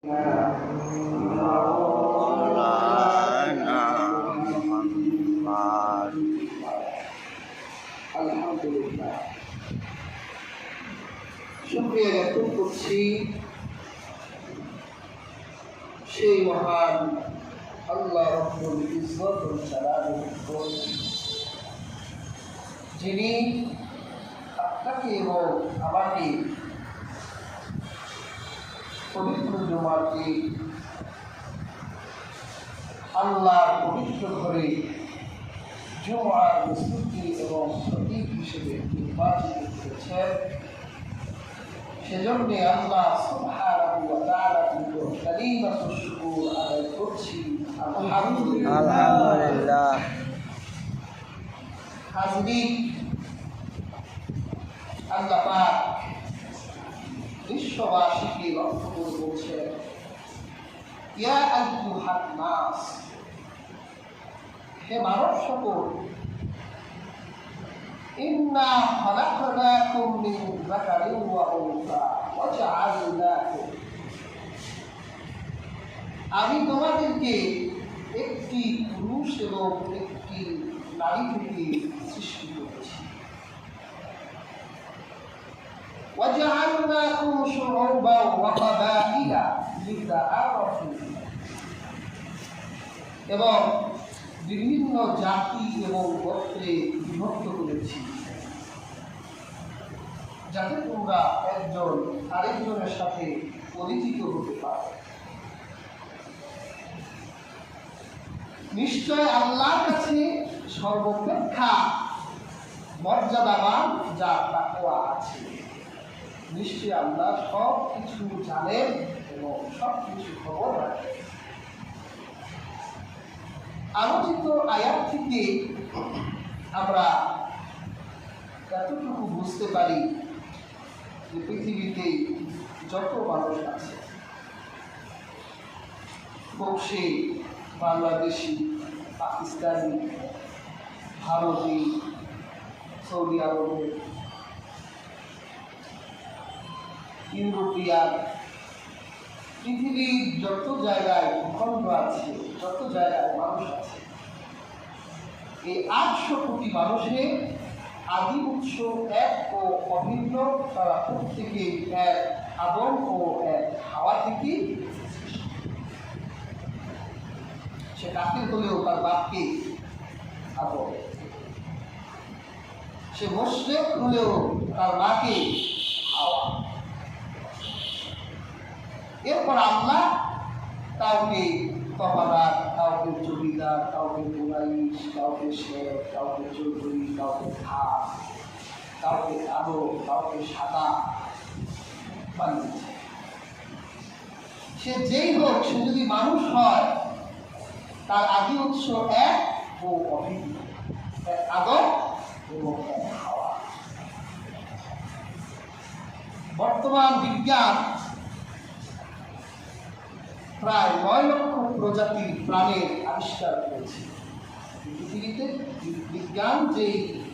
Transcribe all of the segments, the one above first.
আলহামদুলিল্লাহ, শুকরিয়া জ্ঞাপন করছি সেই মহান আল্লাহ রাব্বুল ইজ্জত ওয়াল জালালের উপর, যিনি আপনাকে এবং আমাকে পবিত্র জুমাকে আল্লাহর পবিত্র ঘরে জুমার প্রস্তুতি এবং প্রতীক হিসেবে নির্বাচিত করেছেন। সেজন্য আল্লাহ সুবহানাহু ওয়া তাআলার নিকট কালিমাতুশ শুকর আদায় করছি। আলহামদুলিল্লাহ। হাজরিন, আল্লাহ পাক বিশ্ববাসীকে লক্ষ্য করে বলছেন, ইয়া আইয়ুহান নাস, হে মানব সকল, ইন্না খালাকনাকুম মিন যাকারিন ওয়া উনসা ওয়া জাআলনাকুম, আমি তোমাদেরকে একটি পুরুষ এবং একটি নারী থেকে সৃষ্টি করেছি। ওয়া জাআলনাকুম শুউবান ওয়া কাবাইলা লিতাআরাফু, এবং বিভিন্ন জাতি এবং গোত্রে বিভক্ত করেছি, যাতে তোমরা একজন আরেকজনের সাথে পরিচিত হতে পারো। নিশ্চয় আল্লাহর কাছে সর্বাপেক্ষা মর্যাদাবান যার তাকওয়া আছে। নিশ্চয় আল্লাহ সব কিছু জানেন এবং সব কিছু খবর রাখেন। আলোচিত আয়াত থেকে আমরা এতটুকু বুঝতে পারি যে পৃথিবীতে যত মানুষ আছে, বংশী, বাংলাদেশি, পাকিস্তানি, ভারতী, সৌদি আরবে, ইউরোপিয়ান, পৃথিবীর যত জায়গায় ভূখণ্ড আছে, যত জায়গায় মানুষ আছে, এই 800 কোটি মানুষের আদি উৎস এক ও অভিন্ন। তারা প্রত্যেকে এক আদম ও এক হাওয়া থেকে। সে কাফির হলেও তার বাপকে আদম, সে মুশরিক হলেও তার মাকে হাওয়া। এরপর আল্লাহ কাউকে কপাদার, কাউকে জমিদার, কাউকে কুরাইশ, কাউকে শেখ, কাউকে চৌধুরী, কাউকে খাস, কাউকে কালো, কাউকে সাদা বানিয়েছে। সে যেই হোক, সে যদি মানুষ হয়, তার আদি উৎস এক ও অভিন্ন, এক আদম এবং এক হাওয়া। বর্তমান বিজ্ঞান প্রায় 9 লক্ষ প্রজাতির প্রাণের আবিষ্কার করেছে। পৃথিবীতে বিজ্ঞান যে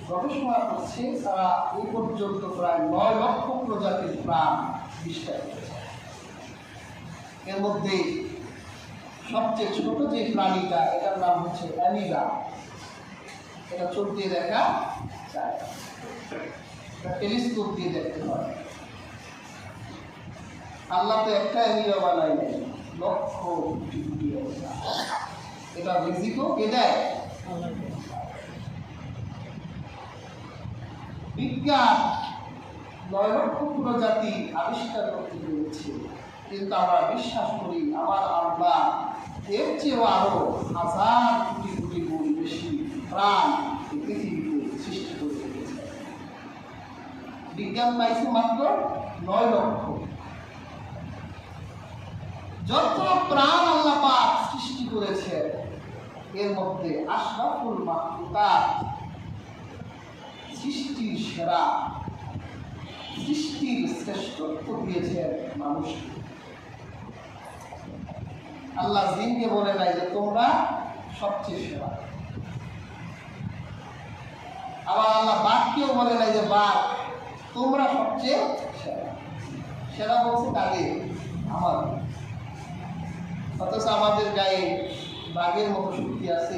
গবেষণা করছে, তারা এই পর্যন্ত প্রায় 9 লক্ষ প্রজাতির প্রাণ আবিষ্কার করেছে। এর মধ্যে সবচেয়ে ছোট যে প্রাণীটা, এটার নাম হচ্ছে অ্যামিবা। এটা চোখ দিয়ে দেখা যায়, টেলিস্কোপ দিয়ে দেখতে হয়। আল্লাহ তো একটা অ্যামিবা বানাই নাই, লক্ষ কোটি কোটি অবস্থা। এটা রিজিকও কে দেয়? বিজ্ঞান 9 লক্ষ প্রজাতি আবিষ্কার করতে পেরেছে, কিন্তু আমরা বিশ্বাস করি আমার আল্লাহ এর চেয়েও আরো 1000 কোটি কোটি গুণ বেশি প্রাণ পৃথিবীতে সৃষ্টি করে রেখেছে। বিজ্ঞান পাইছে মাত্র 9 লক্ষ। যত প্রাণ আল্লাহ পাক সৃষ্টি করেছে, এর মধ্যে আশরাফুল মাখলুকাত, সৃষ্টির সেরা, সৃষ্টির শ্রেষ্ঠত্ব দিয়েছেন মানুষকে। আল্লাহ জিনকে বলে নাই যে তোমরা সবচেয়ে সেরা। আবার আল্লাহ বাঘকেও বলে নাই যে বাঘ তোমরা সবচেয়ে সেরা। সেরা বলছে কাদের? আমার। অথচ আমাদের গায়ে বাঘের মতো শক্তি আছে।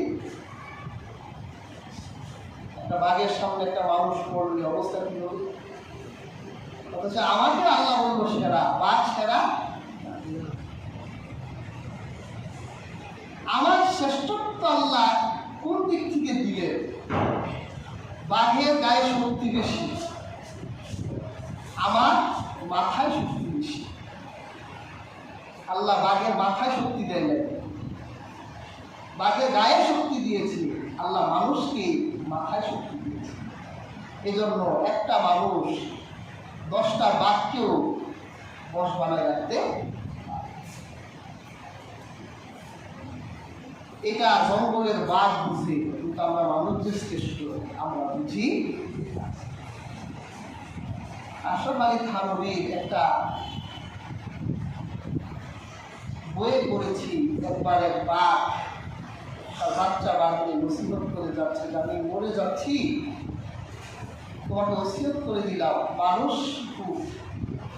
একটা বাঘের সামনে একটা মানুষ পড়লে অবস্থা কি হবে? অথচ আমাকে আল্লাহ বলবো সেরা, বাঘ সেরা। আমার শ্রেষ্ঠত্ব আল্লাহ কোন দিক থেকে দিলে? বাঘের গায়ে শক্তি বেশি, আমার মাথায় শক্তি বেশি। আল্লাহ বাঘের মাথায় শক্তি দেয় না, বাঘের গায়ে শক্তি দিয়েছে, আল্লাহ মানুষকে মাথায় শক্তি দিয়েছে। এজন্য একটা মানুষ 10টা বাঘকেও বশ বানায় রাখতে। এটা জঙ্গলের বাঘ বুঝে, কিন্তু আমরা মানুষ যে শ্রেষ্ঠ আমরা বুঝি। আশরাফ আলী থানভীর একটা বইয়ে পড়েছি, একবার এক বাঘ তার বাচ্চা বাঘকে নসিহত করে যাচ্ছে, আমি মরে যাচ্ছি, তোমাকে নসিহত করে দিলাম, মানুষ খুব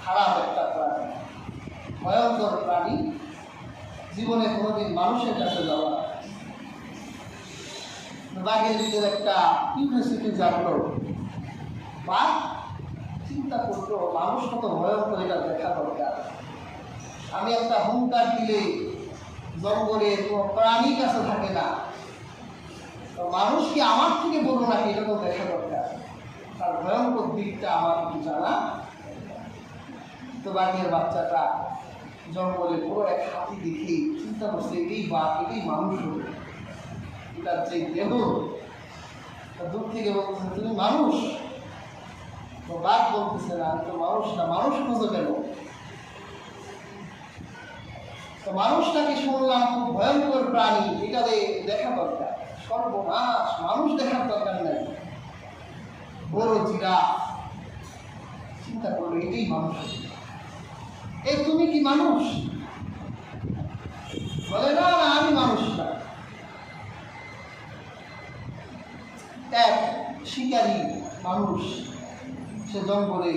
খারাপ একটা প্রাণী, ভয়ঙ্কর প্রাণী, জীবনে কোনোদিন মানুষের কাছে যাওয়া। বাঘের ভিতরে একটা কিউরিওসিটি জাগলো, বাঘ চিন্তা করতো মানুষ কত ভয়ঙ্কর, এটা দেখা দরকার। আমি একটা হুঙ্কার দিলে জঙ্গলে কোনো প্রাণীর কাছে থাকে না, তো মানুষ কি আমার থেকে বড় নাকি, এটা তো দেখা দরকার, তার ভয়ঙ্কর দিকটা আমার একটু জানা। তো বাঘের বাচ্চাটা জঙ্গলে পুরো এক হাতি দেখে চিন্তা করছে এটাই বাঘ, এটাই মানুষ হবে, এটার যে দেহ। দূর থেকে বলতেছে তুমি মানুষ? তো বাঘ বলতেছে না, আমি তো মানুষ না, মানুষ খুঁজে গেল। তো মানুষটাকে শুনলাম খুব ভয়ঙ্কর প্রাণী, এটা দেখা দরকার, সর্বনাশ, মানুষ দেখার দরকার নাই, বড় জিরাফ। চিন্তা করলো এটাই মানুষ। এই তুমি কি মানুষ? বলে না না, আমি মানুষ না। এক শিকারী মানুষ, সে জঙ্গলে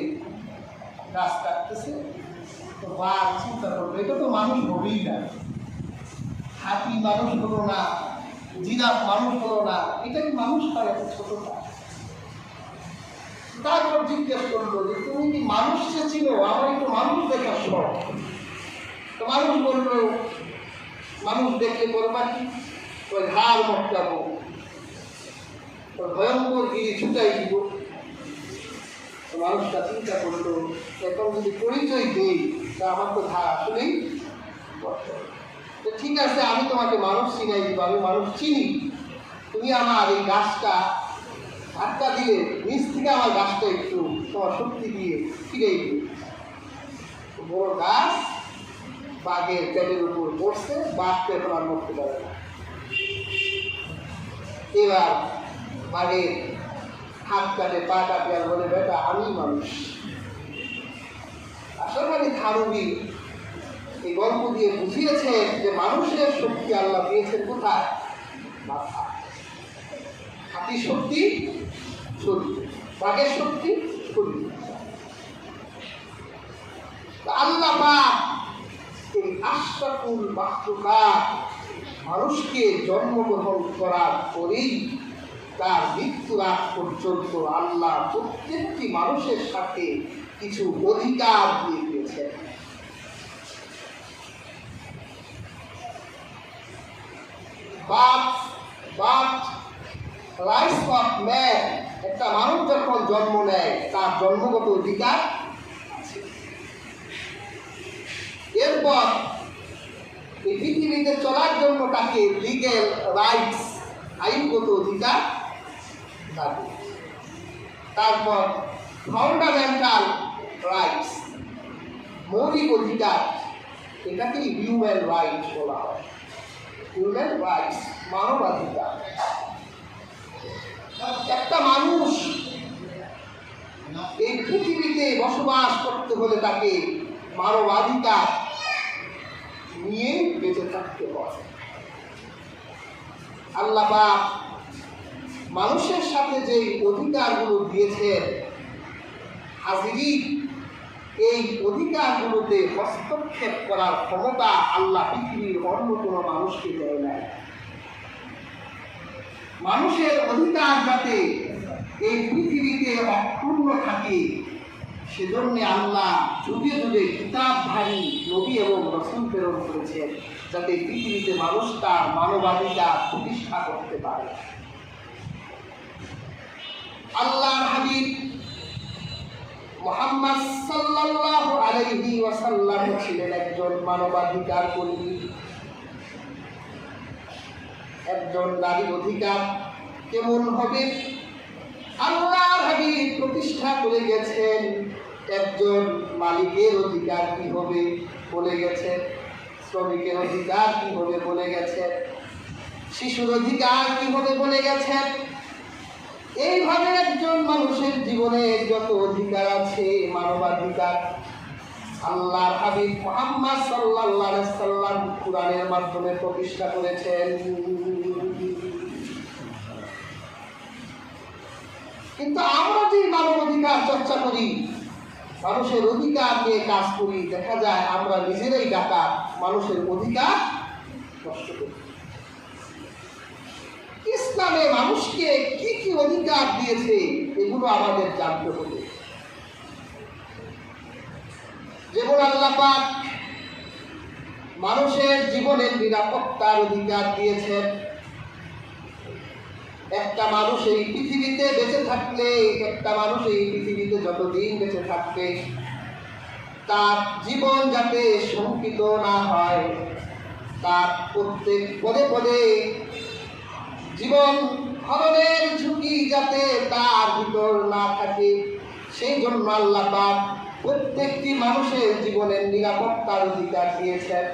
গাছ কাটতেছে, তো বাঘ চিন্তা করলো এটা তো মানুষ হবেই না, হাতি মানুষ হলো না, জিরাফ মানুষ হলো না, এটা কি মানুষ হয় এত ছোটটা? তারপর জিজ্ঞেস করলো যে তুমি কি মানুষকে চিনো, আমার একটু মানুষ দেখার শখ। তো মানুষ বললো মানুষ দেখলে করবা কি, ওই ঘাড় মটকাবো, ওই ভয়ঙ্কর গিয়ে ছুটাই দিব। তো মানুষটা চিন্তা করলো এখন যদি পরিচয় দিই তা আমার তো ঘা আসলেই। তো ঠিক আছে, আমি তোমাকে মানুষ চিনাই দিব, আমি মানুষ চিনি, তুমি আমার এই গাছটা ধাক্কা দিলে নিচ থেকে আমার গাছটা একটু তোমার শক্তি দিয়ে ফিরেই দিবে। বড় গাছ বাঘের পেটের উপর পড়ছে, বাঘকে এখন আর মরতে পারে না। এবার বাঘের হাত কাটে, পা কাটে, আর বলে বেটা আমি মানুষ। আশরাফ আলী থানভী এই গল্প দিয়ে বুঝিয়েছেন যে মানুষের শক্তি আল্লাহ দিয়েছেন কোথায়? মাথা। হাতির শক্তি শরীর, বাঘের শক্তি শরীর। আল্লাহ পাক এই আশরাফুল মাখলুকাত মানুষকে জন্মগ্রহণ করার পরেই তার মৃত্যুর আগ পর্যন্ত আল্লাহ প্রত্যেকটি মানুষের সাথে কিছু অধিকার দিয়ে দিয়েছেন। রাইটস অফ ম্যান, একটা মানুষ যখন জন্ম নেয় তার জন্মগত অধিকার আছে। এরপর এই পৃথিবীতে চলার জন্য তাকে লিগ্যাল রাইটস, আইনগত অধিকার থাকে। তারপর ফান্ডামেন্টাল রাইটস, মৌলিক অধিকার, এটাকে হিউম্যান রাইটস বলা হয়। হিউম্যান রাইটস, মানবাধিকার। একটা মানুষ এই পৃথিবীতে বসবাস করতে হলে তাকে মানবাধিকার নিয়ে বেঁচে থাকতে হয়। আল্লাহ পাক মানুষের সাথে যে অধিকারগুলো দিয়েছেন, হাজিরি এই অধিকারগুলোতে হস্তক্ষেপ করার ক্ষমতা আল্লাহ পৃথিবীর অন্য কোনো মানুষকে দেয় না। মানুষের অধিকার যাতে এই পৃথিবীতে অক্ষুণ্ণ থাকে, সেজন্য আল্লাহ যুগে যুগে কিতাবধারী নবী এবং রাসূল প্রেরণ করেছেন, যাতে পৃথিবীতে মানুষ তার মানবাধিকার প্রতিষ্ঠা করতে পারে। আল্লাহর হাবিব মুহাম্মদ সাল্লাল্লাহু আলাইহি ওয়াসাল্লাম ছিলেন একজন মানবাধিকার কর্মী। একজন নারীর অধিকার কেমন হবে আল্লাহর হাবিব প্রতিষ্ঠা করে গেছেন। একজন মালিকের অধিকার কি হবে বলে গেছেন, শ্রমিকের অধিকার কি হবে বলে গেছেন, শিশুর অধিকার কি হবে বলে গেছেন। এইভাবে একজন মানুষের জীবনে যত অধিকার আছে, মানবাধিকার, আল্লাহর হাবিব মুহাম্মদ সাল্লাল্লাহু আলাইহি ওয়াসাল্লাম কুরআনের মাধ্যমে প্রতিষ্ঠা করেছেন। কিন্তু আমরা যে মানবাধিকার চর্চা করি, মানুষের অধিকার নিয়ে কাজ করি, দেখা যায় আমরা নিজেরাই ডাকাত, মানুষের অধিকার নষ্ট করি। ইসলামে মানুষকে কি কি অধিকার দিয়েছে এগুলো আমাদের জানতে হবে। যেমন আল্লাহ পাক মানুষের জীবনের নিরাপত্তার অধিকার দিয়েছেন। একটা মানুষ এই পৃথিবীতে বেঁচে থাকলে, একটা মানুষ এই পৃথিবীতে যতদিন বেঁচে থাকবে, তার জীবন যাতে শঙ্কিত না হয়, তার প্রত্যেক পদে পদে জীবন হরণের ঝুঁকি যাতে তার ভিতর না থাকে, সেই জন্য আল্লাহ পাক প্রত্যেকটি মানুষের জীবনের নিরাপত্তার অধিকার দিয়েছেন।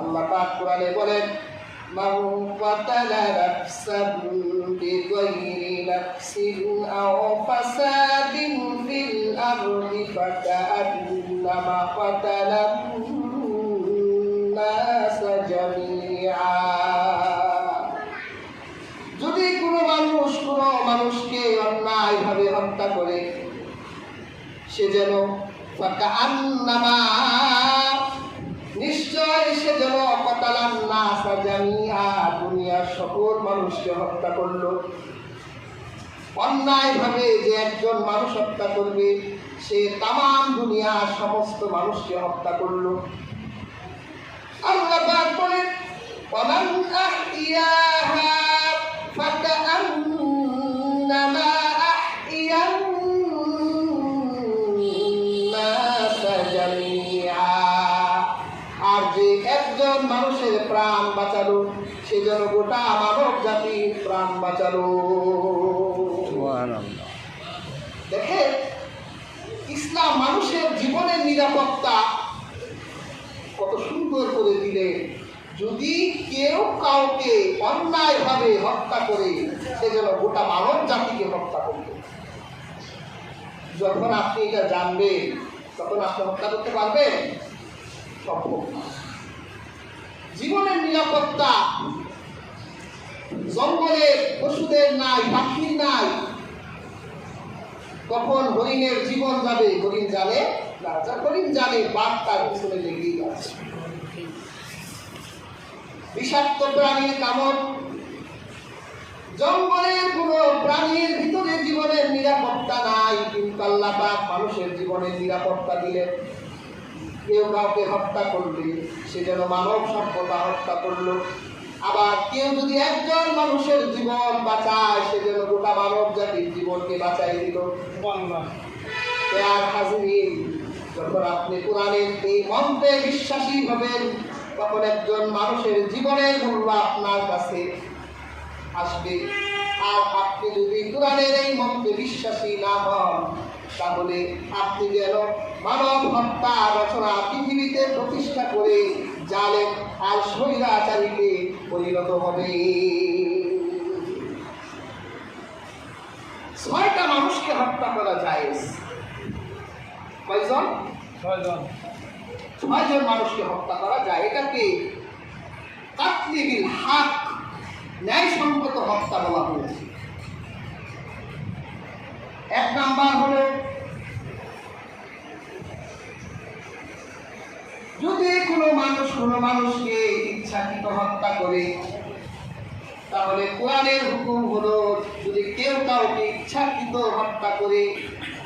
আল্লাহ পাক কোরআনে বলেন, মান কাতালা নাফসান বিগাইরি নাফসিন আও ফাসাদিন ফিল আরদি ফাকাআন্নামা কাতালান নাস জামিআ। যদি কোনো মানুষকে অন্যায়ভাবে হত্যা করে, সে যেন ফাকাআন্নামা, নিশ্চয় সে যেন কাতালান নাস জামিআ, দুনিয়ার সকল মানুষকে হত্যা করলো। অন্যায়ভাবে যে একজন মানুষ হত্যা করবে, সে তামাম দুনিয়ার সমস্ত মানুষকে হত্যা করলো। আল্লাহ পাক বলেন, ওয়ামান আহইয়াহা ফাকাআন্নামা আহইয়ান নাস জামিআ। আর যে একজন মানুষের প্রাণ বাঁচালো, সে যেন গোটা মানব জাতির প্রাণ বাঁচালো। দেখেন, ইসলাম মানুষের জীবনের নিরাপত্তা কত সুন্দর করে দিলেন। যদি কেউ কাউকে অন্যায়ভাবে হত্যা করে, সে যেন গোটা মানব জাতিকে হত্যা করবে। যখন আপনি এটা জানবেন, তখন আপনি হত্যা করতে পারবেন? সম্ভব না। জীবনের নিরাপত্তা জঙ্গলের পশুদের নাই, পাখির নাই। কখন হরিণের জীবন যাবে হরিণ জানে না, যা হরিণ জানে বাঘ তার পিছনে লেগেই আছে। বিষাক্ত প্রাণীর কামড়, জঙ্গলের কোনো প্রাণীর ভিতরে জীবনের নিরাপত্তা নাই। কিন্তু আল্লাহ পাক মানুষের জীবনের নিরাপত্তা দিলেন। কেউ কাউকে হত্যা করবে, সে যেন মানব সভ্যতা হত্যা করলো। আবার কেউ যদি একজন মানুষের জীবন বাঁচায়, সে যেন গোটা মানব জাতির জীবনকে বাঁচাই দিল। আর হাজিরিন, যখন আপনি কোরআনের এই মন্ত্রে বিশ্বাসী হবেন, তখন একজন মানুষের জীবনের মূল্য আপনার কাছে আসবে। আর আপনি যদি কোরআনের এই মন্ত্রে বিশ্বাসী না হন, তাহলে আপনি যেন মানব হত্যা রচনা পৃথিবীতে প্রতিষ্ঠা করে জালেম আর স্বৈরাচারীতে পরিণত হবে। 6টা মানুষকে হত্যা করা যায়। কয়জন? 6জন মানুষকে হত্যা করা যায়। এটাকে কাতলে বিল হক, ন্যায়সঙ্গত হত্যা বলা হয়েছে। 1 নাম্বার হলো যদি কোনো মানুষকে ইচ্ছাকৃত হত্যা করে, তাহলে কোরআনের হুকুম হলো যদি কেউ কাউকে ইচ্ছাকৃত হত্যা করে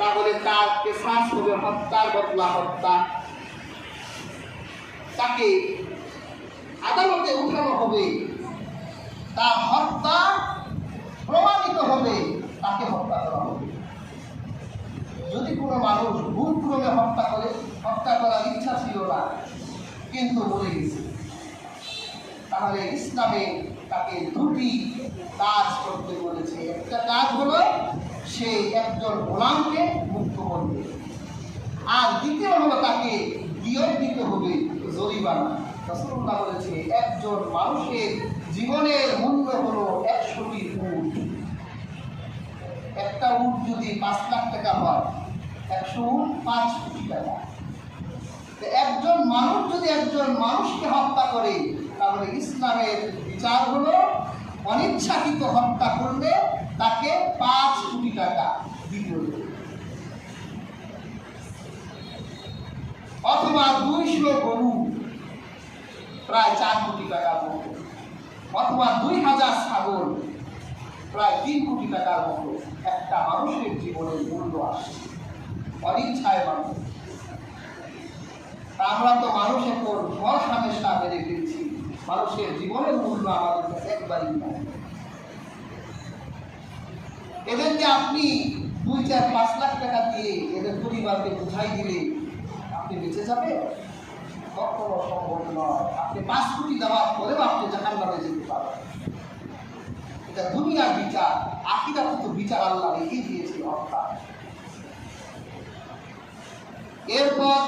তাহলে তার কেসাস হবে হত্যার বদলা হত্যা। তাকে আদালতে উঠানো হবে, তার হত্যা প্রমাণিত হবে, তাকে হত্যা করা হবে। যদি কোনো মানুষ ভুলক্রমে হত্যা করার ইচ্ছা ছিল না কিন্তু মরে গেছে, তাহলে ইসলামে তাকে দুটি কাজ করতে বলেছে। একটা কাজ হলো সে একজন গোলামকে মুক্ত করবে, আর দ্বিতীয় হলো তাকে দিয়ত দিতে হবে, জরিমানা। রাসূলুল্লাহ বলেছে একজন মানুষের জীবনের মূল্য হলো 100টি উট। একটা উট যদি 5 লাখ টাকা হয়, 100 উট 5 কোটি টাকা। একজন মানুষ যদি একজন মানুষকে হত্যা করে তাহলে ইসলামের বিচার হলো অনিচ্ছাকৃত হত্যা করলে তাকে 5 কোটি টাকা দিতে হবে, অথবা 200 গরু প্রায় 4 কোটি টাকার মতো, অথবা 2000 ছাগল প্রায় 3 কোটি টাকার মতো একটা মানুষের জীবনের মূল্য আসছে অনিচ্ছায় মানুষ। আমরা তো মানুষ এখন ঘর হামেশা মেরে ফেলছি, মানুষের জীবনের মূল্য আমাদের কাছে একবারই নাই। এদেরকে আপনি 2, 4, 5 লাখ টাকা দিয়ে এদের পরিবারকে বুঝাই দিলে আপনি বেঁচে যাবে? কখনো সম্ভব নয়। আপনি 5 কোটি দেওয়ার পরেও আপনি জাহান্নামে যেতে পারবেন। এটা দুনিয়ার বিচার, আখিরাতে তো বিচার আল্লাহ রেখে দিয়েছে অর্থাৎ। এরপর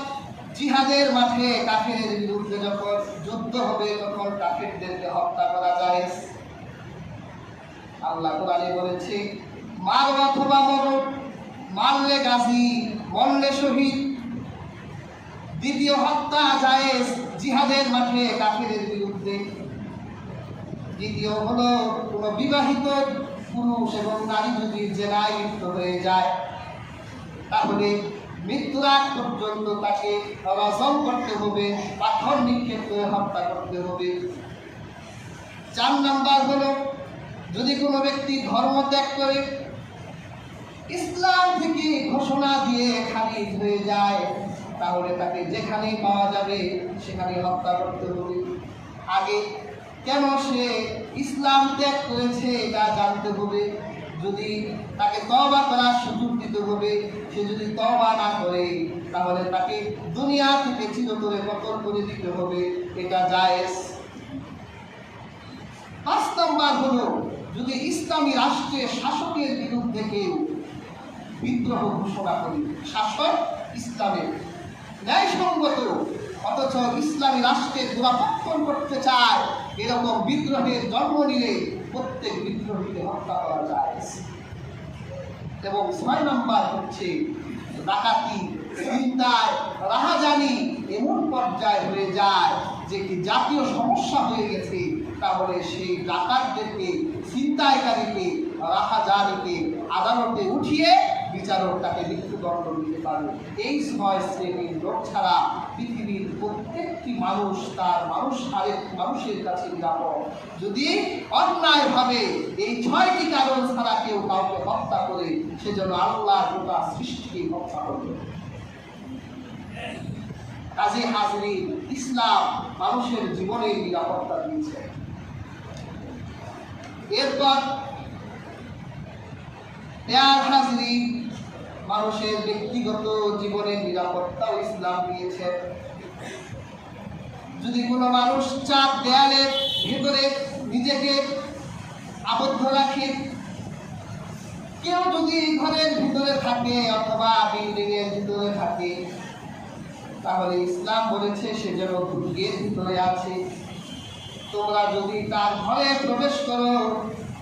জিহাদের মাঠে কাফেরের বিরুদ্ধে যখন যুদ্ধ হবে তখন কাফেরদেরকে হত্যা করা যায়। আল্লাহ কোরআনে বলেছে মার অথবা মরণ, মারলে গাজী, মরলে শহীদ। দ্বিতীয় হত্যা জায়েজ জিহাদের মাঠে কাফেরের বিরুদ্ধে। দ্বিতীয় হলো কোনো বিবাহিত পুরুষ এবং নারী যদি জেনায় লিপ্ত হয়ে যায় তাহলে মৃত্যুর আগ পর্যন্ত তাকে রজম করতে হবে, পাথর নিক্ষেপ করে হত্যা করতে হবে। 4 নাম্বার হলো যদি কোনো ব্যক্তি ধর্ম ত্যাগ করে ইসলাম থেকে ঘোষণা দিয়ে খারিজ হয়ে যায় তাহলে তাকে যেখানেই পাওয়া যাবে সেখানে হত্যা করতে হবে। আগে কেন সে ইসলাম ত্যাগ করেছে এটা জানতে হবে, যদি তাকে তওবা করার সুযোগ দিতে হবে। সে যদি তওবা না করে তাহলে তাকে দুনিয়া থেকে চিরতরে কতল করে দিতে হবে, এটা জায়েজ। 5 নম্বর হলো যদি ইসলামী রাষ্ট্রের শাসকের বিরুদ্ধে কেউ বিদ্রোহ ঘোষণা করে, শাসক ইসলামের ন্যায়সঙ্গত অথচ ইসলামী রাষ্ট্রের গোড়াপত্তন করতে চায়, এরকম বিদ্রোহের জন্ম নিলে প্রত্যেক বিদ্রোহীকে হত্যা করা যায়। এবং 6 নম্বর হচ্ছে ডাকাতি, চিন্তায় রাহাজানি এমন পর্যায়ে হয়ে যায় যে কি জাতীয় সমস্যা হয়ে গেছে, তাহলে সেই ডাকাতদেরকে, ছিনতাইকারীকে, রাহাজানিকে আদালতে উঠিয়ে বিচারক তাকে মৃত্যুদণ্ড দিতে পারে। এই 6 শ্রেণীর লোক ছাড়া পৃথিবীর প্রত্যেকটি মানুষ তার আরেক মানুষের কাছে নিরাপদ। যদি অন্যায়ভাবে এই 6টি কারণ ছাড়া কেউ কাউকে হত্যা করে সেজন্য আল্লাহ গোটা সৃষ্টিকে হত্যা করবে। কাজে হাজরিন, ইসলাম মানুষের জীবনের নিরাপত্তা দিয়েছে। এরপর হাজরিন, মানুষের ব্যক্তিগত জীবনের নিরাপত্তাও ইসলাম দিয়েছে। যদি কোনো মানুষ 4 দেয়ালের ভিতরে নিজেকে আবদ্ধ রাখে, কেউ যদি ঘরের ভিতরে থাকে অথবা বিল্ডিং এর ভিতরে থাকে তাহলে ইসলাম বলেছে সে যেন দুর্গের ভিতরে আছে। তোমরা যদি তার ঘরে প্রবেশ করো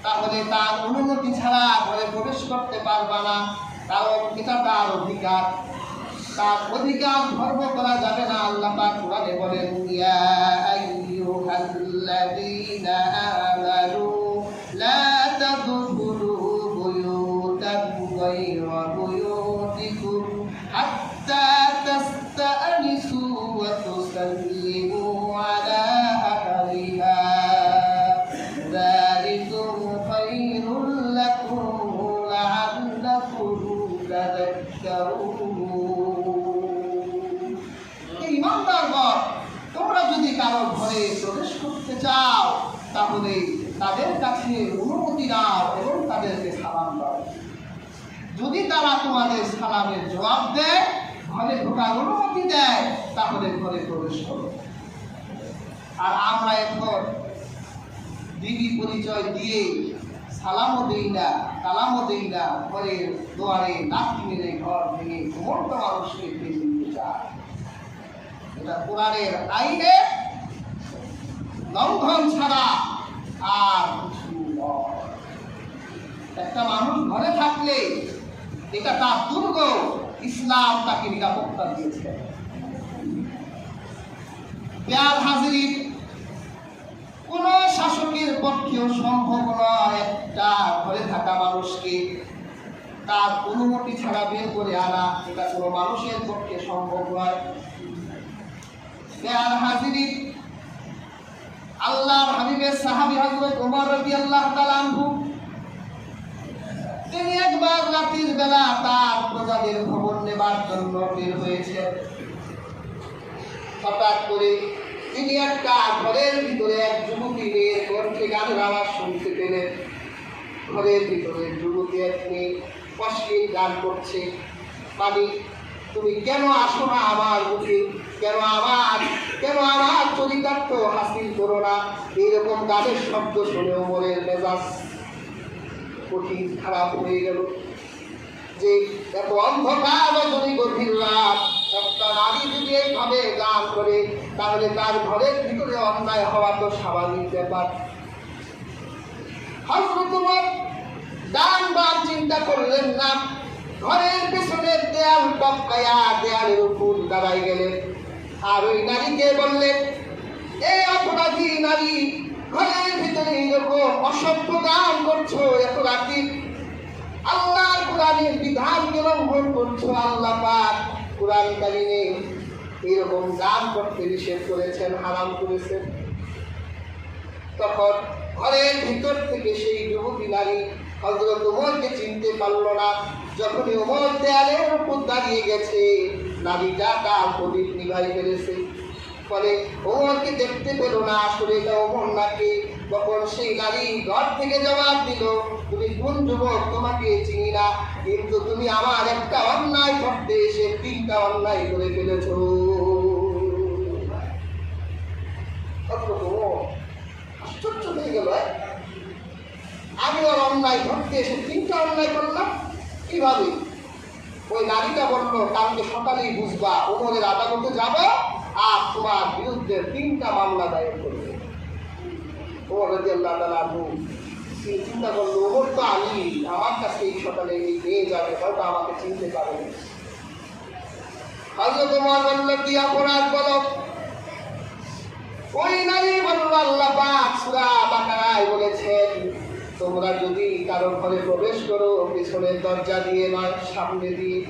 তাহলে তার অনুমতি ছাড়া ঘরে প্রবেশ করতে পারবা না, কারণ এটা তার অধিকার, তার অধিকার খর্ব করা যাবে না। আল্লাহ পাক কোরআনে বলেন ইয়া আইয়ুহাল্লাযীনা আমানু লা তাদখুলু বুয়ুতান গায়রা বুয়ুতিকুম হাত্তা তাস্তানিসু ওয়া তুসাল্লিমু কারো ঘরে প্রবেশ করতে চাও তাহলে তাদের কাছে অনুমতি নাও এবং তাদেরকে সালাম দাও। যদি তারা তোমাদের সালামের জবাব দেয়, ঘরে ঢোকার অনুমতি দেয়, তাহলে ঘরে প্রবেশ করো। আর আমরা এখন দিদি পরিচয় দিয়ে সালামও দিই না, কালামও দিই না, ঘরের দুয়ারে লাথি মেরে ঘর ভেঙে সমস্ত মানুষকে ফিরে দিতে চায়। এটা কোরআনের আইনের লঙ্ঘন ছাড়া আর কিছু নয়। একটা মানুষ ঘরে থাকলে এটা তার দুর্গ, ইসলাম তাকে নিরাপত্তা দিয়েছে। পেয়ার হাজির, কোন শাসকের পক্ষেও সম্ভব নয় একটা ঘরে থাকা মানুষকে তার অনুমতি ছাড়া বের করে আনা। এটা কোনো মানুষের পক্ষে সম্ভব নয়। পেয়ার হাজির, আল্লাহর হাবিবের সাহাবী হযরত ওমর রাদিয়াল্লাহু তাআলা আনহু, তিনি একবার রাতের বেলা তার প্রজাদের খবর নেবার জন্য বের হয়েছেন। হঠাৎ করে তিনি একটা ঘরের ভিতরে এক যুবতীর কণ্ঠে গানের আওয়াজ শুনতে পেলেন। ঘরের ভিতরে যুবতী একটি অশ্লীল গান করছে। মানে, তুমি কেন আসো না আমার মুখে, কেন আমার চরিতার্থ হাসিল করো না? এইরকম গানের শব্দ শুনে ওমরের মেজাজ কঠিন খারাপ হয়ে গেল। যে এত অন্ধকার যদি গভীর রাত, একটা নারী যদি এইভাবে গান করে, তাহলে তার ঘরের ভিতরে অন্যায় হওয়া তো স্বাভাবিক ব্যাপার। হযরত ওমর ডান বাম চিন্তা করলেন না, ঘরের পেছনের দেয়াল টপকায়া দেয়ালের উপর দাঁড়াই গেলেন। আর ওই নারীকে বললেন, এই অপরাধী নারী, ঘরের ভিতরে এরকম অসভ্য গান করছো এত রাতে, আল্লাহর কোরআনের বিধানকে লঙ্ঘন করছো। আল্লাহ পাক কোরআন কারিমে এরকম গান করতে নিষেধ করেছেন, হারাম করেছেন। তখন ঘরের ভিতর থেকে সেই যুবতী নারী হযরত ওমরকে চিনতে পারল না। যখনই ওমর দেয়ালের উপর দাঁড়িয়ে গেছে, নারীটা তার প্রদীপ নিভাই ফেলেছে। ফলে ওমরকে দেখতে পেল না, আসলে এটা ওমর নাকি। তখন সেই নারী ঘর থেকে জবাব দিল, তুমি কোন যুবক? তোমাকে চিনি না, কিন্তু তুমি আমার একটা অন্যায় করতে এসে 3টা অন্যায় করে ফেলেছ। আশ্চর্য হয়ে গেল, আমি ওর অন্যায় ধরতে এসে 3টা অন্যায় করলাম কিভাবে? ওই নারীটা বলল, কালকে সকালেই বুঝবা, ওমরের আদালতে যাব আর তোমার বিরুদ্ধে 3টা মামলা দায়ের করবে। ওমর রাদিয়াল্লাহু তাআলা আনহু চিন্তা করলো, ওমর তো আমি, আমার কাছে এই সকালে এই পেয়ে যাবে, হয়তো আমাকে চিনতে পারবে। হযরত ওমর বলল, কি অপরাধ বলো? ওই নারী বলল, আল্লাহ পাক সূরা বাকারায় বলেছেন, তোমরা যদি কারো ঘরে প্রবেশ করো পিছনের দরজা দিয়ে নয়, সামনে দিয়ে।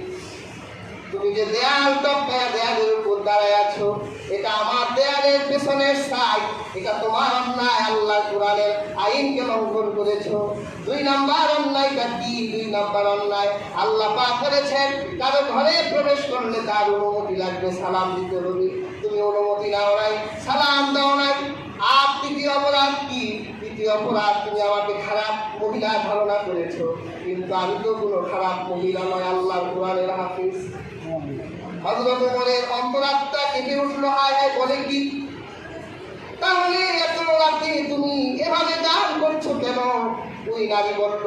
তুমি যে দেয়াল টপকায়া দেয়ালের উপর দাঁড়ায় আছো, এটা আমার দেয়ালের পেছনের সাইড, এটা তোমার অন্যায়, আল্লাহ কোরআনের আইনকে লঙ্ঘন করেছো। 2 নাম্বার অন্যায়টা কি? 2 নাম্বার অন্যায়, আল্লাহ পাক করেছেন কারো ঘরে প্রবেশ করলে তার অনুমতি লাগবে, সালাম দিতে হবে। তুমি অনুমতি নাও নাই, সালাম দাও নাই। আর 3য় অপরাধ কি? 3য় অপরাধ, তুমি আমাকে খারাপ মহিলা ধারণা করেছো, কিন্তু আমি তো কোনো খারাপ মহিলা নয়, আল্লাহর কোরআনের হাফিজ। হযরত ওমরের অন্তরাত্মা কেঁপে উঠলো, হায় হায়, বলে কি? তাহলে এত রাতে তুমি এভাবে গান করছো কেন? ওই নারী বলল,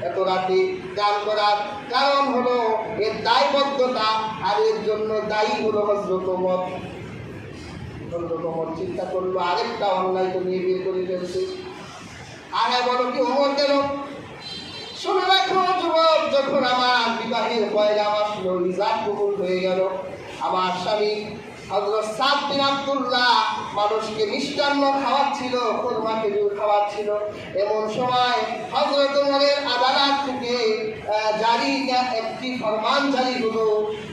এত রাতে গান করার কারণ হলো এর দায়বদ্ধতা, আর এর জন্য দায়ী হলো হযরত ওমর। হযরত ওমর চিন্তা করলো, আরেকটা অন্যায় তো নিয়ে বের করে ফেলছে। আর বলো কি ওমর কেন? শুনে রাখো যুবক, যখন আমার বিবাহের পয়গাম আসলো, ইজাত কবুল হয়ে গেল, আমার স্বামী হযরত সাদ বিন আব্দুল্লাহ মানুষকে মিষ্টান্ন খাওয়াচ্ছিল, খুরমা খেজুর খাওয়াচ্ছিল। এমন সময় হযরত ওমরের আদালত থেকে একটি ফরমান জারি হলো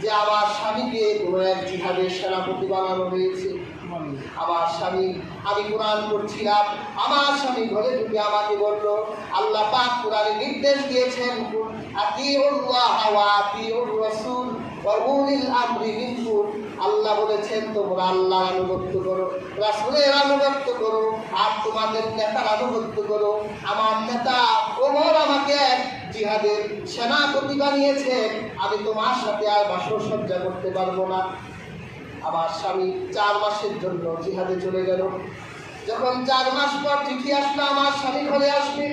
যে আমার স্বামীকে কোনো এক জিহাদের সেনাপতি বানানো হয়েছে। আমার স্বামী, আমি কোরআন পড়ছিলাম, আমার স্বামী ঘরে ঢুকে আমাকে বলল, আল্লাহ পাক কোরআনে নির্দেশ দিয়েছেন, আতিউল্লাহ ওয়া আতিউর রাসূল ওয়া উলিল আমরি মিনকুম, আল্লাহ বলেছেন তোমরা আল্লাহর আনুগত্য করো, রাসূলের আনুগত্য করো, আর তোমাদের নেতার আনুগত্য করো। আমার নেতা ওমর আমাকে জিহাদের সেনাপতি বানিয়েছেন, আমি তোমার সাথে আর বাসর সজ্জা করতে পারবো না। আমার স্বামী 4 মাসের জন্য জিহাদে চলে গেল। যখন 4 মাস পর চিঠি আসলো আমার স্বামী ঘরে আসবে,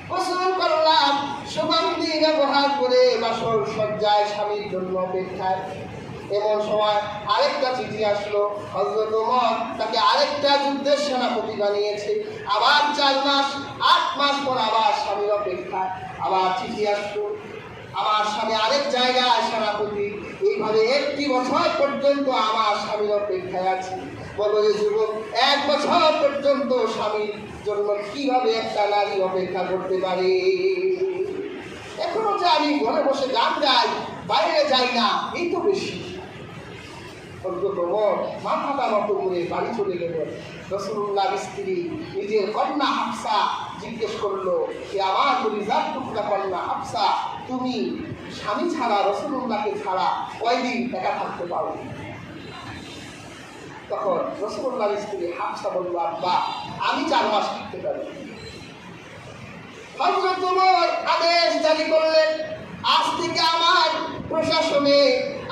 গোসল করলাম, সুগন্ধি ব্যবহার করে বাসর সজ্জায় স্বামীর জন্য অপেক্ষায়। এমন সময় আরেকটা চিঠি আসলো, হযরত ওমর তাকে আরেকটা যুদ্ধের সেনাপতি বানিয়েছে। আবার 4 মাস 8 মাস পর আবার স্বামীর অপেক্ষায় আবার চিঠি আসলো, আমার স্বামী আরেক জায়গায় সেনাপতি। এইভাবে 1 বছর পর্যন্ত আমার স্বামীর অপেক্ষায় আছে। বলো যে যুবক, 1 বছর পর্যন্ত স্বামীর জন্য কিভাবে একটা নারী অপেক্ষা করতে পারে? এখনো যে আমি ঘরে বসে গান গাই, বাইরে যাই না, এই তো বেশি। মাথাটা নত করে বাড়ি চলে গেল। রাসূলুল্লাহর স্ত্রী নিজের কন্যা হাফসা জিজ্ঞেস করলো, যে আমার কলিজার টুকরা কন্যা হাফসা, তুমি স্বামী ছাড়া, রাসূলুল্লাহকে ছাড়া কয়দিন একা থাকতে পারো? তখন রাসূলুল্লাহর স্ত্রী হাফসা বলল, আব্বা আমি 4 মাস থাকতে পারি। হযরত ওমর আদেশ জারি করলেন, আজ থেকে আমার প্রশাসনে,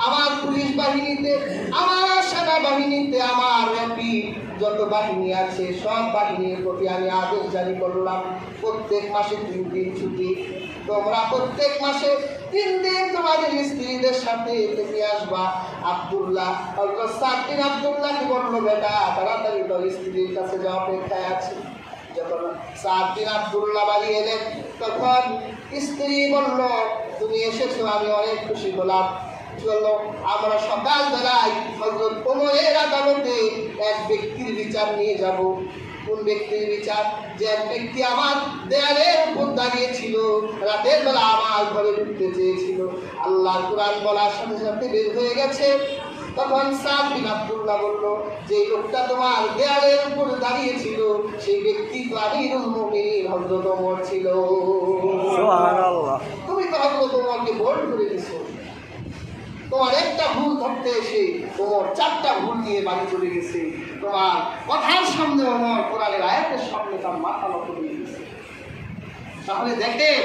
আমার পুলিশ বাহিনীতে, আমার সেনাবাহিনীতে, আমার র্যাপিড যত বাহিনী আছে সব বাহিনীর প্রতি আমি আদেশ জারি করলাম, প্রত্যেক মাসে 3 দিন ছুটি। তোমরা প্রত্যেক মাসে 3 দিন তোমাদের স্ত্রীদের সাথে থেকে আসবা। আব্দুল্লাহ হযরত সাদ বিন আব্দুল্লাহকে বলল, বেটা তাড়াতাড়ি তোর স্ত্রীর কাছে যাও, অপেক্ষায় আছে। যখন সাদ বিন আব্দুল্লাহ বাড়ি এলেন, তখন স্ত্রী বলল, তুমি এসেছো, আমি অনেক খুশি হলাম। চলো আমরা সকালবেলায় হযরত ওমরের আদালতে এক ব্যক্তির বিচার নিয়ে যাব। কোন ব্যক্তির বিচার? যে এক ব্যক্তি আমার দেয়ালের উপর দাঁড়িয়েছিল, রাতের বেলা আমার ঘরে ঢুকতে চেয়েছিল, আল্লাহর কোরআন বলার সাথে সাথে বের হয়ে গেছে। তখন সাদ বিন আব্দুল্লাহ বলল, যে লোকটা তোমার দেয়ালের উপর দাঁড়িয়েছিল সেই ব্যক্তি তো আমিরুল মুমিনিন হযরত ওমর ছিল। সুবহানাল্লাহ। তুমি তো হযরত ওমরকে বোল্ড করে দিছো। তোমার একটা ভুল ধরতে এসে ওমর 4টা ভুল নিয়ে বাড়ি চলে গেছে। তোমার কথার সামনে ওমর কোরআনের আয়াতের সামনে তার মাথা নত করে গেছে। তাহলে দেখেন,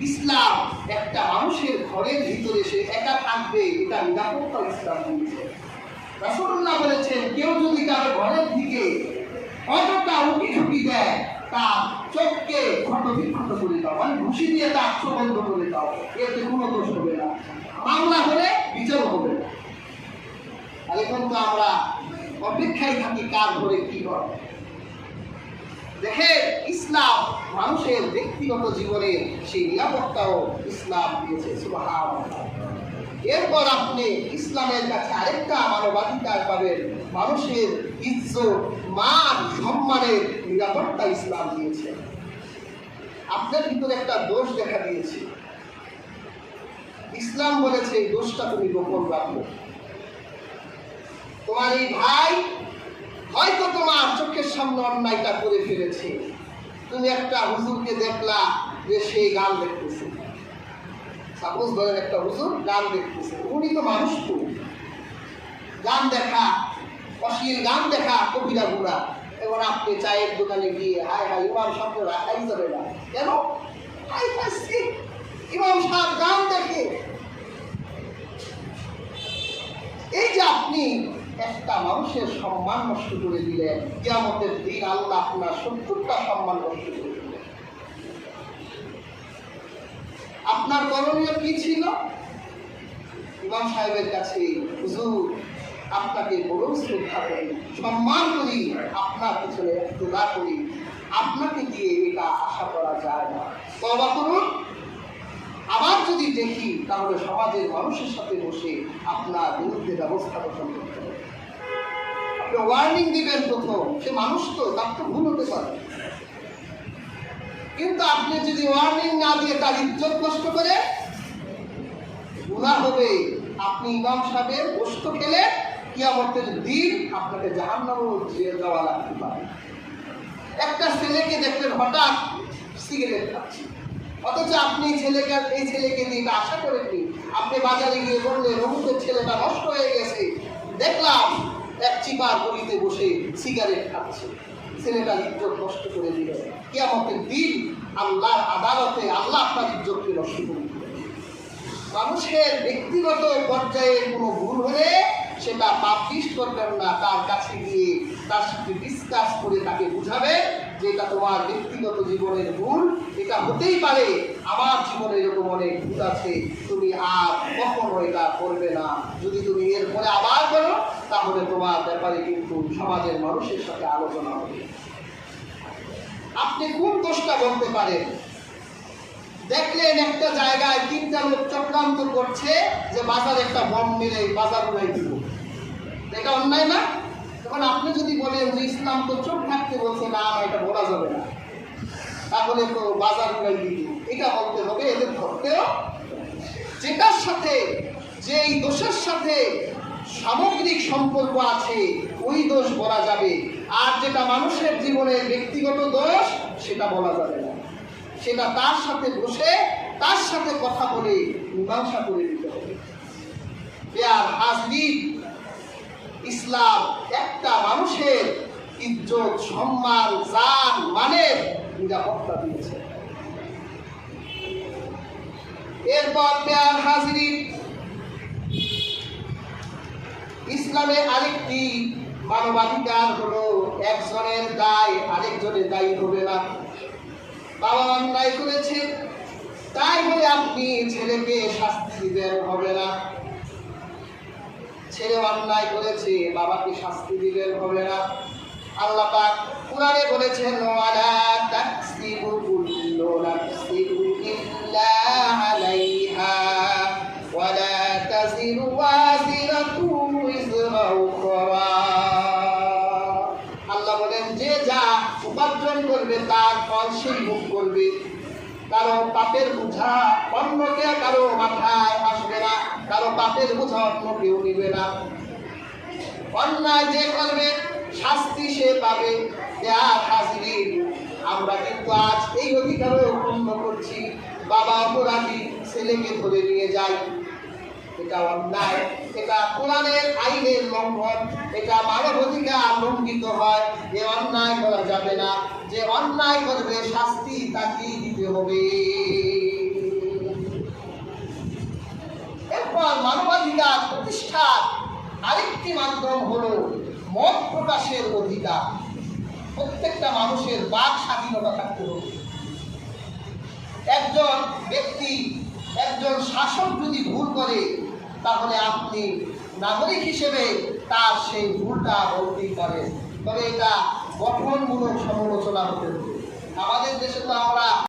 ইসলাম একটা মানুষের ঘরের ভিতরে সে একা থাকবে, এটা নিরাপত্তা ইসলাম দিয়েছে। রাসূলুল্লাহ বলেছেন, কেউ যদি তার ঘরের দিকে অযথা উঁকি ঝুঁকি দেয়, তার চোখকে ক্ষতবিক্ষত করে দাও, মানে ঘুষি দিয়ে তার চোখ বন্ধ করে দাও, এতে কোনো দোষ হবে না, মামলা হলে বিচার হবে না। আর এখন তো আমরা অপেক্ষায় থাকি কার ঘরে কি হয়। দেখেন, ইসলাম মানুষের ব্যক্তিগত জীবনে সেই নিরাপত্তাও ইসলাম দিয়েছে। সুবহানাল্লাহ। এরপর আপনি ইসলামের কাছে আরেকটা মানবাধিকার পাবেন, মানুষের ইজ্জত, মান, সম্মানের নিরাপত্তা ইসলাম দিয়েছে। আপনার ভিতরে একটা দোষ দেখা দিয়েছে, ইসলাম বলেছে এই দোষটা তুমি গোপন রাখো। তোমার এই ভাই হয়তো তোমার চোখের সামনে অন্যায়টা করে ফেলেছে, তুমি একটা হুজুরকে দেখলা যে সেই গান দেখতেছে, সাপোজ ধরেন একটা হুজুর গান দেখতেছে, উনি তো মানুষ, তো গান দেখা, অশ্লীল গান দেখা কবিরা গুড়া, এবং আপনি চায়ের দোকানে গিয়ে হাই হাই ইমাম সাহেব রাখাই যাবে না, কেন হাই পাচ্ছি ইমাম সাহেব গান দেখে। এই যে আপনি একটা মানুষের সম্মান নষ্ট করে দিলেন, কিয়ামতের দিন আল্লাহ আপনার 70টা সম্মান নষ্ট করে দিলেন। আপনার করণীয় কি ছিল? ইমাম সাহেবের কাছে, হুজুর আপনাকে বড় শ্রদ্ধা করি, সম্মান করি, আপনার পিছনে দোয়া করি, আপনাকে দিয়ে এটা আশা করা যায় না, তওবা করুন। আবার যদি দেখি তাহলে সমাজের মানুষের সাথে বসে আপনার বিরুদ্ধে ব্যবস্থা গ্রহণ করতে হবে। আপনি ওয়ার্নিং দিবেন প্রথম, সে মানুষ তো, তার তো ভুল হতে পারে, কিন্তু আপনি যদি ওয়ার্নিং না দিয়ে তার ইজ্জত নষ্ট করে, গুনাহ হবে। আপনি ইমাম সাহেবের গোশত খেলে কিয়ামতের দিন আপনাকে জাহান্নামে দিয়ে যাওয়া লাগতে পারে। একটা ছেলেকে দেখলেন হঠাৎ সিগারেট খাচ্ছে, অথচ আপনি এই ছেলেকে নিয়ে আশা করেননি। আপনি বাজারে গিয়ে বললেন অমুকের ছেলেটা নষ্ট হয়ে গেছে, দেখলাম এক চিপার গলিতে বসে সিগারেট খাচ্ছে, ছেলেটার ইজ্জত নষ্ট করে দিল। কিয়ামতের দিন আল্লাহর আদালতে আল্লাহ আপনার ইজ্জতকে নষ্ট করে দিল। মানুষের ব্যক্তিগত পর্যায়ে কোনো ভুল হলে সেটা পাবলিশ করবেন না, তার কাছে গিয়ে তার সাথে ডিসকাস করে তাকে বুঝাবে যে এটা তোমার ব্যক্তিগত জীবনের ভুল, এটা হতেই পারে, আমার জীবনে এরকম অনেক ভুল আছে, তুমি আর কখনো এটা করবে না। যদি তুমি এরপরে আবার করো তাহলে তোমার ব্যাপারে কিন্তু সমাজের মানুষের সাথে আলোচনা হবে। আপনি কোন দোষটা বলতে পারেন? দেখলেন একটা জায়গায় 3টা লোক চক্রান্ত করছে যে বাজারে একটা বম মেরে বাজার উড়াই দিব, এটা অন্যায় না? তখন আপনি যদি বলেন যে ইসলাম তো চোখ থাকতে বলছে, না এটা বলা যাবে না, তাহলে তো বাজার উড়াই দিব, এটা বলতে হবে, এদের ধরতেও। যেটার সাথে, যে এই দোষের সাথে সামগ্রিক সম্পর্ক আছে ওই দোষ বলা যাবে, আর যেটা মানুষের জীবনের ব্যক্তিগত দোষ সেটা বলা যাবে না। সেটা তার সাথে বসে তার সাথে কথা বলে মীমাংসা করে দিতে হবে। আর হাজরিন, ইসলাম একটা মানুষের ইজ্জত, সম্মান, জান, মানের নিরাপত্তা দিয়েছে। এরপর আর হাজরিন, ইসলামে আরেকটি মানবাধিকার হলো একজনের দায় আরেকজনের দায়ী হবে না। বাবা অন্যায় করেছে তাই বলে আপনি ছেলেকে শাস্তি দিবেন হবে না, ছেলে অন্যায় করেছে বাবাকে শাস্তি দিবেন হবে না। আল্লাহ পাক কুরআনে বলেছেন, ওয়ালা তাকসিবু কুল্লু নাফসিন ইল্লা আলাইহা ওয়ালা তাজিরু ওয়াজিরাতুন উযরা উখরা। আল্লাহ বলেন, যে যা উপার্জন করবে তার ফল সে ভোগ করবে। কারো পাপের বোঝা অন্যকে কারো মাথায় আসবে না, কারো পাপের বোঝা অন্য কেউ নিবে না। অন্যায় যে করবে শাস্তি সে পাবে। হাজির, আমরা কিন্তু আজ এই অধিকারও পূর্ণ করছি। বাবা অপরাধী ছেলেকে ধরে নিয়ে যায়, এটা অন্যায়, এটা কোরআনের আইনের লঙ্ঘন, এটা মানবাধিকার লঙ্ঘিত হয়। এ অন্যায় করা যাবে না। যে অন্যায় করবে শাস্তি তাকেই দিতে হবে। এরপর মানবাধিকার প্রতিষ্ঠার আরেকটি মাধ্যম হলো মত প্রকাশের অধিকার। প্রত্যেকটা মানুষের বাক স্বাধীনতা থাকতে হবে। একজন ব্যক্তি, একজন শাসক যদি ভুল করে তাহলে আপনি নাগরিক হিসেবে তার সেই ভুলটা বলতেই পারেন, তবে এটা গঠনমূলক সমালোচনা হতে হবে। আমাদের দেশে তো আমরা